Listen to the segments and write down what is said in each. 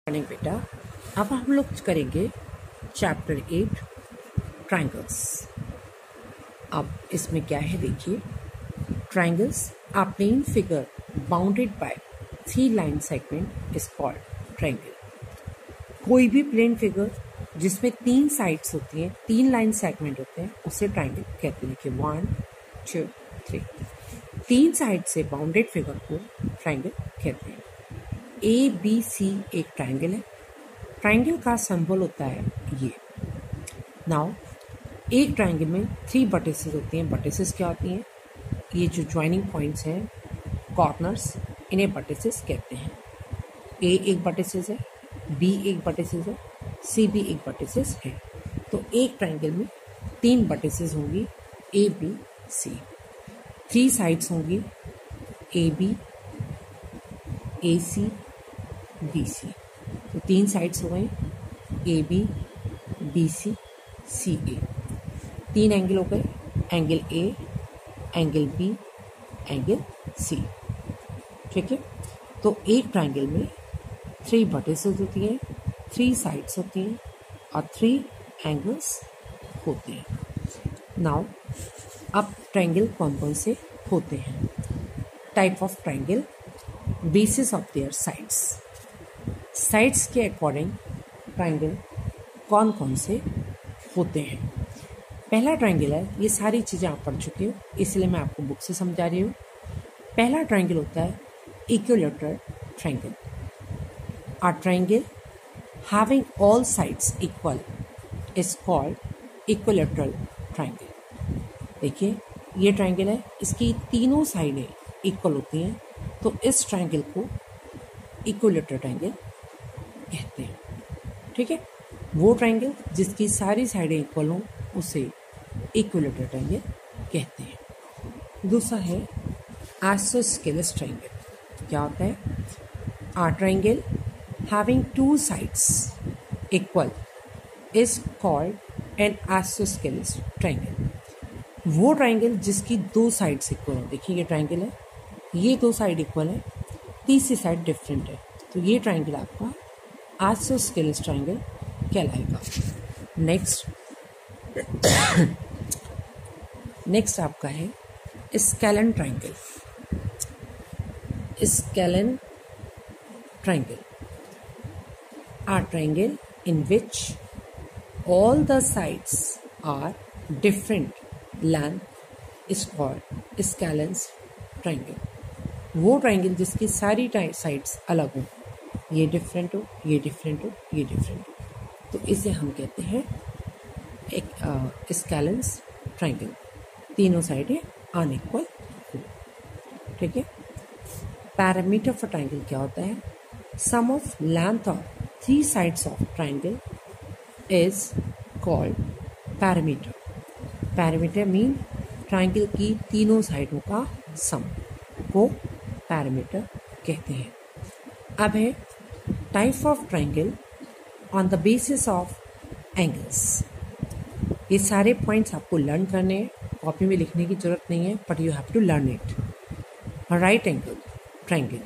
Morning बेटा। अब हम लोग करेंगे चैप्टर 8 ट्राइंगल्स। अब इसमें क्या है देखिए, triangles a plane figure bounded by 3 line segment is called triangle. कोई भी प्लेन फिगर जिसमें 3 साइड्स होती हैं, 3 लाइन सेगमेंट होते हैं, उसे ट्राइंगल कहते हैं। कि 1 2 3 3 साइड से बाउंडेड फिगर को ट्राइंगल कहते हैं। ABC एक ट्राइंगल है। ट्राइंगल का सिंबल होता है ये। नाउ एक ट्राइंगल में 3 वर्टिसेस होती हैं। वर्टिसेस क्या होती हैं? ये जो ज्वाइनिंग पॉइंट्स हैं, कॉर्नर्स, इन्हें वर्टिसेस कहते हैं। A एक वर्टिसेस है, B एक वर्टिसेस है, C भी एक वर्टिसेस है। तो एक ट्राइंगल में 3 वर्टिसेस होंगी, AB C। 3 साइड्स होंगी, AB AC BC। तो 3 साइड्स हो गए, AB BC CA। 3 एंगल हो गए, angle A, angle B, angle C। ठीक है। तो एक ट्राइंगल में 3 वर्टिसेस होती हैं, 3 साइड्स होती हैं और 3 एंगल्स होते हैं। नाउ अब ट्राइंगल कौन कौन से होते हैं? Type of triangle, basis of their sides. Sides के अकॉर्डिंग ट्राइंगल कौन कौन से होते हैं? पहला ट्राइंगल है, ये सारी चीज़ें आप पढ़ चुके हो, इसलिए मैं आपको बुक से समझा रही हूँ। पहला ट्राइंगल होता है equilateral triangle. A triangle having all sides equal is called equilateral triangle. देखिए ये ट्राइंगल है, इसकी तीनों साइडें इक्वल होती हैं, तो इस ट्राइंगल को इक्विलैटरल ट्राइंगल कहते हैं। ठीक है। वो ट्राइंगल जिसकी सारी साइडें इक्वल हों उसे इक्विलैटरल ट्राइंगल कहते हैं। दूसरा है आइसोस्केलस ट्राइंगल। क्या होता है? A triangle having 2 sides equal is called an isosceles triangle. वो ट्राइंगल जिसकी 2 साइड्स इक्वल हो। देखिए ये ट्राइंगल है, ये 2 साइड इक्वल है, तीसरी साइड डिफरेंट है, तो ये ट्राइंगल आपका आइसोस्केलस ट्राइंगल कहलाएगा। नेक्स्ट आपका है scalene triangle. Scalene triangle, a triangle in which all the sides are different length is called scalene triangle. वो ट्राइंगल जिसकी सारी साइड्स अलग हो, ये डिफरेंट हो, ये डिफरेंट हो, ये डिफरेंट हो, तो इसे हम कहते हैं एक स्केलेंस ट्राइंगल। तीनों साइडें अनइक्वल हो। ठीक है। पैरामीटर फॉर ट्राइंगल क्या होता है? Sum of length of 3 sides of triangle is called parameter. Parameter mean triangle की तीनों साइडों का सम को पैरामीटर कहते हैं। अब है type of triangle on the basis of angles. ये सारे पॉइंट्स आपको लर्न करने हैं, कॉपी में लिखने की जरूरत नहीं है, but you have to learn it. Right angle triangle,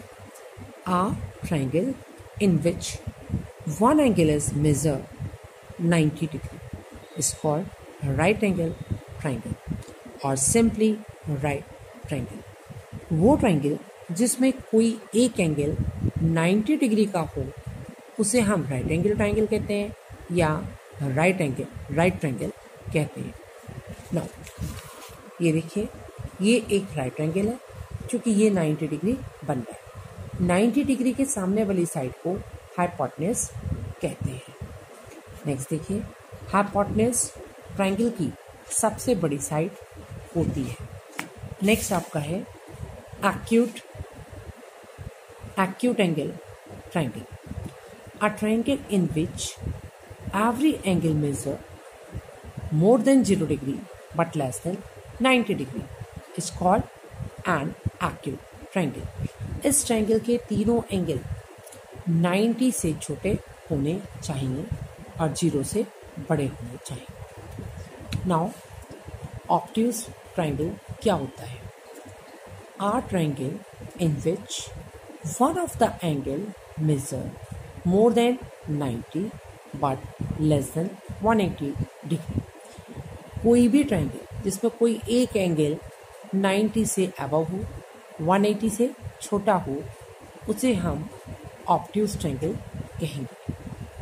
a triangle in which one angle is measured 90 degree is called right angle triangle or simply right triangle। वो ट्राइंगल जिसमें कोई एक एंगल 90 डिग्री का हो उसे हम राइट एंगल ट्राइंगल कहते हैं या राइट ट्राइंगल कहते हैं। नाउ ये देखिए, ये एक राइट एंगल है, क्योंकि ये 90 डिग्री बन रहा है। 90 डिग्री के सामने वाली साइड को हाइपोटेन्यूज कहते हैं। नेक्स्ट देखिए, हाइपोटेन्यूज ट्राइंगल की सबसे बड़ी साइड होती है। नेक्स्ट आपका है acute angle triangle. A triangle in which every angle measure more than 0 degree but less than 90 degree is called an acute triangle. इस ट्राइंगल के तीनों एंगल 90 से छोटे होने चाहिए और 0 से बड़े होने चाहिए। नाउ ऑब्ट्यूज ट्राइंगल क्या होता है? A triangle in which one of the angle measure more than 90 but less than 180 degree. कोई भी ट्रायंगल जिसमें कोई एक एंगल 90 से अबव हो, 180 से छोटा हो, उसे हम ऑब्ट्यूज ट्रायंगल कहेंगे।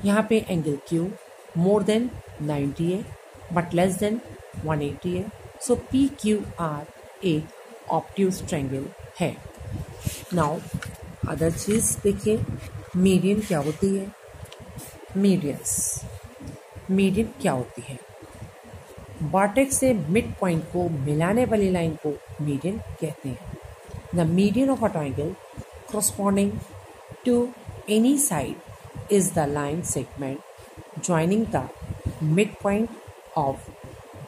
यहाँ पे एंगल Q मोर देन 90 है बट लेस देन 180 है, सो PQR एक ऑब्ट्यूज ट्रायंगल है। नाउ अदर चीज़ देखिए, मीडियन क्या होती है। मीडियन क्या होती है? वर्टेक्स से मिड पॉइंट को मिलाने वाली लाइन को मीडियन कहते हैं। The median of a triangle corresponding to any side is the line segment joining the midpoint of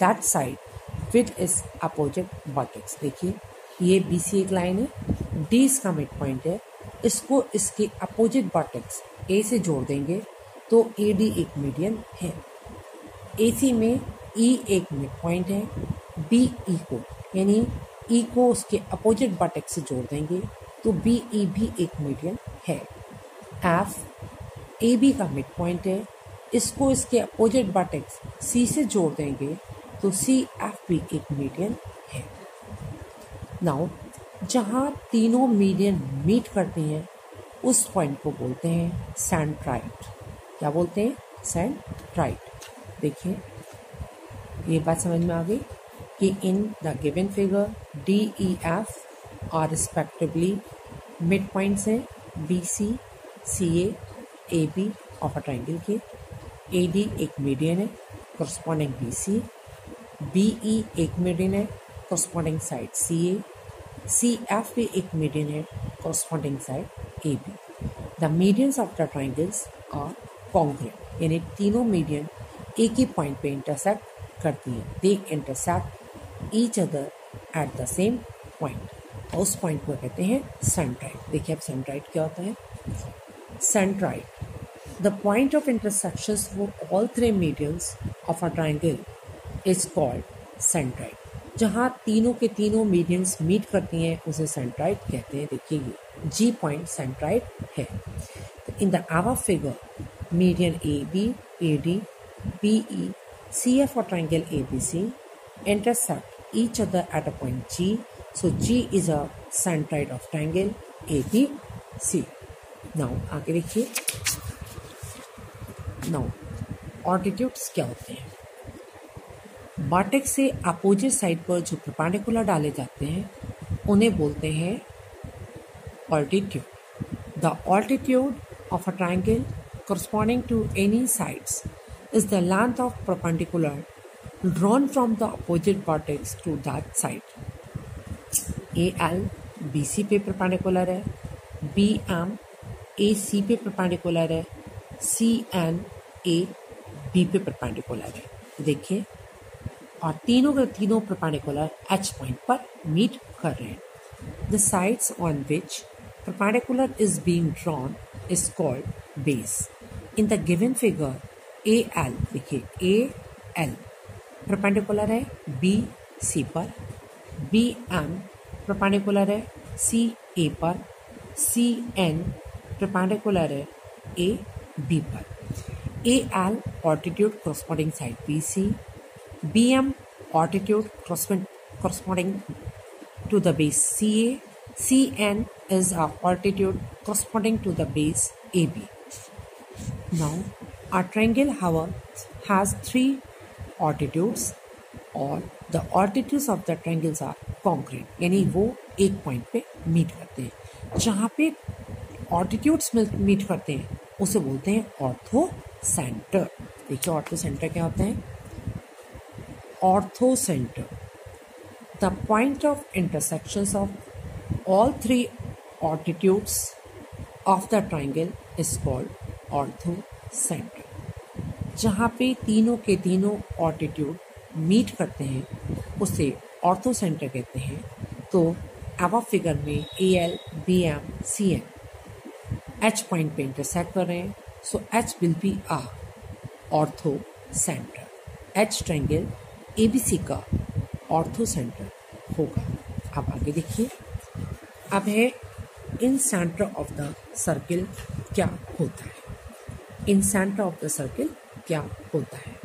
that side with its opposite vertex। देखिए ये BC एक लाइन है, D इसका मिड पॉइंट है, इसको इसके अपोजिट वर्टेक्स A से जोड़ देंगे तो AD एक मीडियन है। AC में E एक मिड पॉइंट है, BE को यानी E को उसके अपोजिट वर्टेक्स से जोड़ देंगे तो BE भी एक मीडियन है। F AB का मिड पॉइंट है, इसको इसके अपोजिट वर्टेक्स C से जोड़ देंगे तो CF भी एक मीडियन है। नाउ जहाँ तीनों मीडियन मीट करते हैं उस पॉइंट को बोलते हैं सेंट्राइड। क्या बोलते हैं? सेंट्राइड। देखिए ये बात समझ में आ गई कि in the given figure DEF are respectively mid points हैं BC, CA, AB of a triangle के। AD एक मीडियन है corresponding BC, BE एक मीडियन है corresponding साइड CA, CF भी एक मीडियन है corresponding side AB। The medians of the triangles are congruent, यानी तीनों मीडियन एक ही पॉइंट पे इंटरसेक्ट करती हैं। They intersect each other at the same point. उस पॉइंट को कहते हैं सेंट्राइड। देखिए अब सेंट्राइड क्या होता है। Centroid, the point of intersections for all three medians of a triangle is called centroid. जहाँ तीनों के तीनों मीडियंस मीट करती हैं उसे सेंट्राइड कहते हैं। देखिए ये G पॉइंट सेंट्राइड है। In the above figure median AB, AD, BE, CF और triangle ABC intersect each other at a point G, so G is a centroid of triangle ABC। Now आगे देखिए, now altitudes क्या होते हैं। Vertex से opposite side पर जो perpendicular डाले जाते हैं उन्हें बोलते हैं altitude. The altitude of a triangle corresponding to any sides is the length of perpendicular drawn from the opposite vertex to that side। AL BC पे परपेंडिकुलर है, BM AC पे परपेंडिकुलर है, CN AB पे perpendicular है। देखिए और तीनों के तीनों परपेंडिकुलर H पॉइंट पर मीट कर रहे हैं। The sides on which perpendicular is being drawn is called base। in the given figure AL, देखिए AL परपेंडिकुलर है BC पर, BM परपेंडिकुलर है CA पर, CN परपेंडिकुलर है AB पर। AL altitude corresponding side BC, BM altitude corresponding to the base CA, CN is a altitude corresponding to the base AB। Now a triangle however has three altitudes और the altitudes of the triangles are congruent, यानी वो एक point पे meet करते हैं। जहाँ पे altitudes meet करते हैं उसे बोलते हैं ऑर्थो सेंटर। देखिए ऑर्थो सेंटर क्या होता है। Ortho centre, the point of intersections of all three altitudes of the triangle is called ortho centre. जहाँ पे तीनों के तीनों ऑल्टीट्यूड मीट करते हैं उसे ऑर्थो सेंटर कहते हैं। तो अब फिगर में AL, BM, CN H point पे इंटरसेक्ट कर रहे हैं, so H will be a orthocentre. H triangle ABC का ऑर्थो सेंटर होगा। अब आगे देखिए, अब है incentre of the circle क्या होता है। Incentre of the circle क्या होता है।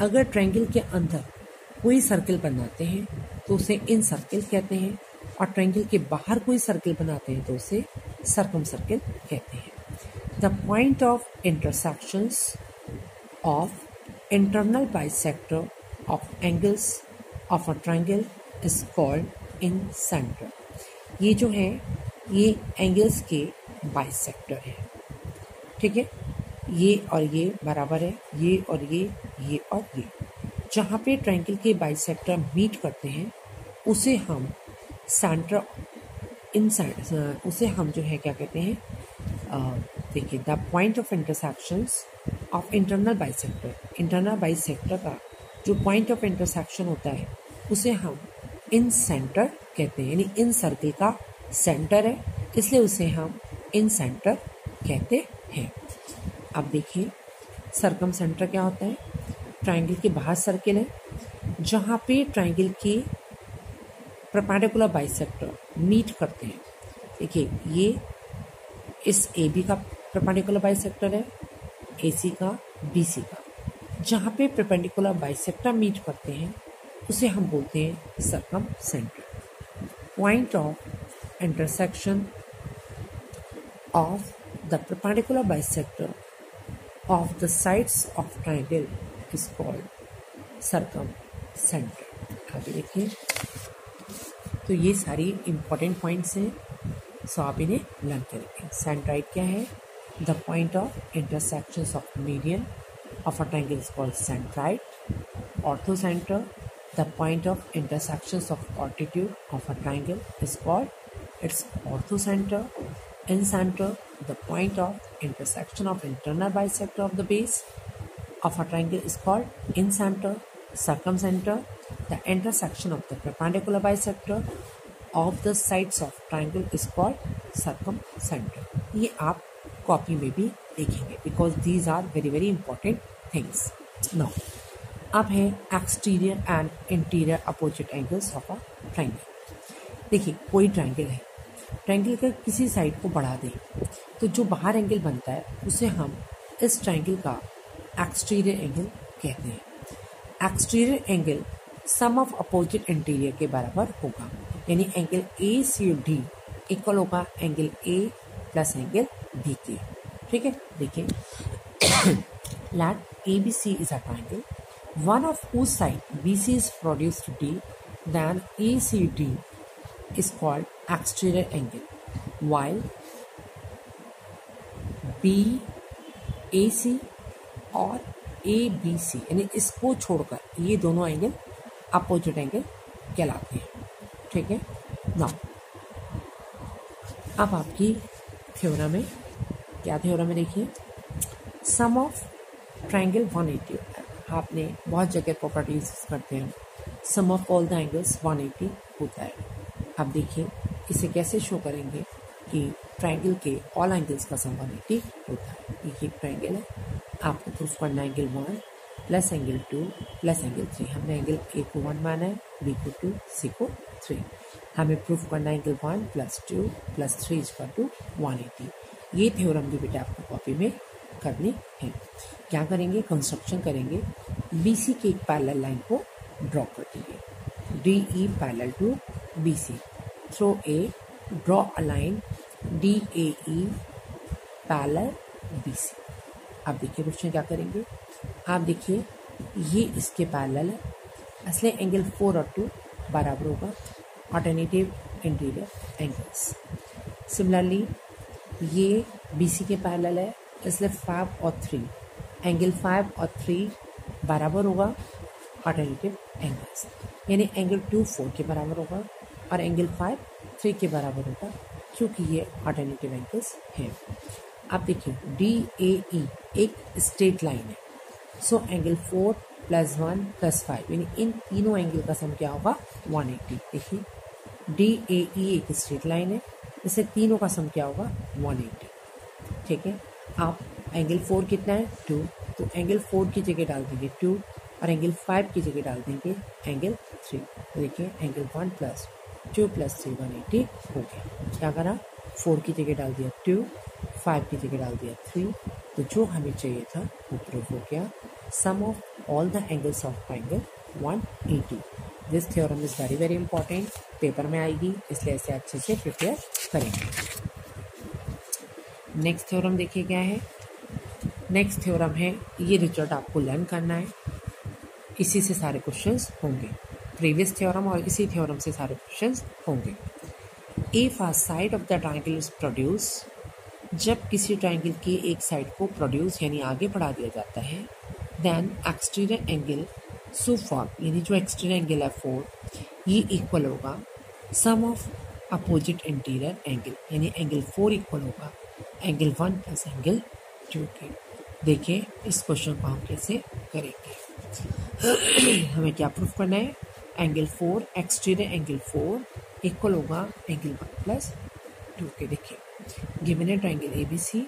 अगर ट्रायंगल के अंदर कोई सर्किल बनाते हैं तो उसे इन सर्किल कहते हैं, और ट्रायंगल के बाहर कोई सर्किल बनाते हैं तो उसे सर्कम सर्किल कहते हैं। The point of intersections of internal bisector of angles of a triangle is called in centre. ये जो है ये एंगल्स के बाइसेक्टर है, ठीक है। ये और ये बराबर है, ये और ये और ये। जहाँ पे ट्रायंगल के बाइसेक्टर मीट करते हैं उसे हम सेंटर इन उसे हम जो है क्या कहते हैं, देखिए the point of intersections of internal bisector. Internal bisector का जो पॉइंट ऑफ इंटरसेक्शन होता है उसे हम इन सेंटर कहते हैं, यानी इन सर्किल का सेंटर है, इसलिए उसे हम इन सेंटर कहते हैं। अब देखिए सर्कम सेंटर क्या होता है। ट्रायंगल के बाहर सर्किल है जहाँ पे ट्रायंगल के परपेंडिकुलर बाइसेक्टर मीट करते हैं। देखिए ये इस ए बी का परपेंडिकुलर बाइसेक्टर है, ए सी का, बी सी का। जहाँ पे परपेंडिकुलर बाइसेक्टर मीट करते हैं उसे हम बोलते हैं circum centre. Point of intersection of the perpendicular bisector of the sides of triangle is called circum centre. आगे देखिए, तो ये सारी इंपॉर्टेंट पॉइंट्स हैं, सो आप इन्हें लर्न करेंगे। सेंट्राइड क्या है? The point of intersections of median of a triangle is called centroid. Ortho centre, the point of intersections of altitude of a triangle is called its ortho centre. In centre, the point of intersection of internal bisector of the base of a triangle is called in center. Circumcenter, the intersection of the perpendicular bisector of the sides of triangle is called circumcenter. ये आप copy में भी देखेंगे because these are very very important things. Now, अब है exterior and interior opposite angles of a triangle. देखिए कोई triangle है, ट्रायंगल का किसी साइड को बढ़ा दें तो जो बाहर एंगल बनता है उसे हम इस ट्रायंगल का एक्सटीरियर एंगल कहते हैं। Exterior angle sum of opposite interior के बराबर होगा, यानी angle A C D equal होगा angle A plus angle B के, ठीक है। देखिए let A B C is a triangle, one of whose side B C is produced D, then A C D is called exterior angle, while B A C और A B सी यानी इसको छोड़कर ये दोनों एंगल अपोजिट एंगल कहलाते हैं, ठीक है। नाउ अब आपकी थ्योरम में क्या थ्योरम है, देखिए सम ऑफ ट्रायंगल 180 होता है। आपने बहुत जगह प्रॉपर्टीज करते हैं, सम ऑफ ऑल द एंगल्स 180 होता है। अब देखिए इसे कैसे शो करेंगे कि ट्रायंगल के ऑल एंगल्स का सम 180 होता है। ये ट्रायंगल है, आपको प्रूफ करना है angle 1 plus angle 2 plus angle 3। हमने एंगल ए को 1 माना है, बी को 2, सी को 3। हमें प्रूफ करना है angle 1 plus 2 plus 3 equal to 180। ये थ्योरम भी बेटा आपको कॉपी में करनी है। क्या करेंगे, कंस्ट्रक्शन करेंगे। बी सी के एक पैरेलल लाइन को ड्रॉ कर देंगे, D E parallel to B C, through A, draw a line D A E parallel B C. आप देखिए क्वेश्चन क्या करेंगे, आप देखिए ये इसके पैरेलल है, इसलिए एंगल 4 और 2 बराबर होगा अल्टरनेटिव इंटीरियर एंगल्स। सिमिलरली ये बी सी के पैरेलल है, इसलिए 5 और 3 एंगल 5 और 3 बराबर होगा अल्टरनेटिव एंगल्स, यानी एंगल 2 4 के बराबर होगा और एंगल 5 3 के बराबर होगा, क्योंकि ये अल्टरनेटिव एंगल्स हैं। आप देखिए डी ए ई एक स्ट्रेट लाइन है, सो एंगल 4 प्लस 1 प्लस 5 यानी इन तीनों एंगल का सम क्या होगा 180। देखिए डी ए ई एक स्ट्रेट लाइन है, इससे तीनों का सम क्या होगा 180, ठीक है। आप एंगल 4 कितना है 2, तो एंगल 4 की जगह डाल देंगे 2 और एंगल 5 की जगह डाल देंगे एंगल 3। तो देखिए एंगल 1 प्लस 2 प्लस 3 180 हो गया। क्या करा, 4 की जगह डाल दिया 2, 5 की जगह डाल दिया 3 तो जो हमें चाहिए था वो प्रूव हो गया। Sum of all the angles of triangle 180। This theorem is very very important, paper में आएगी, इसलिए इसे अच्छे से प्रिपेयर करेंगे। नेक्स्ट थ्योरम देखिए क्या है। नेक्स्ट थ्योरम है, ये रिजल्ट आपको लर्न करना है, इसी से सारे क्वेश्चंस होंगे। प्रीवियस थ्योरम और इसी थ्योरम से सारे क्वेश्चंस होंगे। If a side of the triangle is produce, जब किसी ट्राइंगल की एक साइड को प्रोड्यूस यानी आगे बढ़ा दिया जाता है, then exterior angle so form, यानी जो एक्सटीरियर एंगल है 4, ये इक्वल होगा sum of opposite interior angle, यानी एंगल 4 इक्वल होगा एंगल 1 प्लस एंगल 2 के। देखिए इस क्वेश्चन को हम कैसे करेंगे। हमें क्या प्रूफ करना है, एंगल 4 एक्सटीरियर एंगल 4 इक्वल होगा एंगल 1 प्लस 2 के। देखिए गिवन है triangle ABC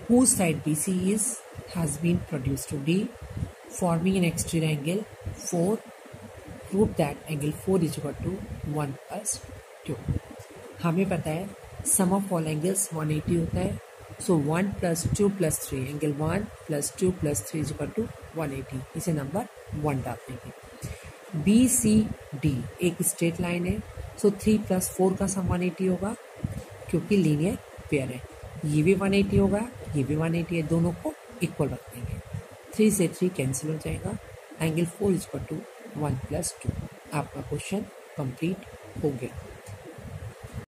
whose side BC has been produced to D forming an exterior angle 4, prove that angle 4 is equal to 1 plus 2। हमें पता है सम ऑफ ऑल एंगल्स 180 होता है, so 1 plus 2 plus 3 angle 1 plus 2 plus 3 is equal to 180, इसे number 1 डाल देंगे। BCD एक straight line है, सो 3 प्लस 4 का सम 180 होगा क्योंकि लीनियर पेयर है। ये भी 180 होगा, ये भी 180 है, दोनों को इक्वल रख देंगे। 3 से 3 कैंसिल हो जाएगा, angle 4 is equal to 1 plus 2। आपका क्वेश्चन कंप्लीट हो गया।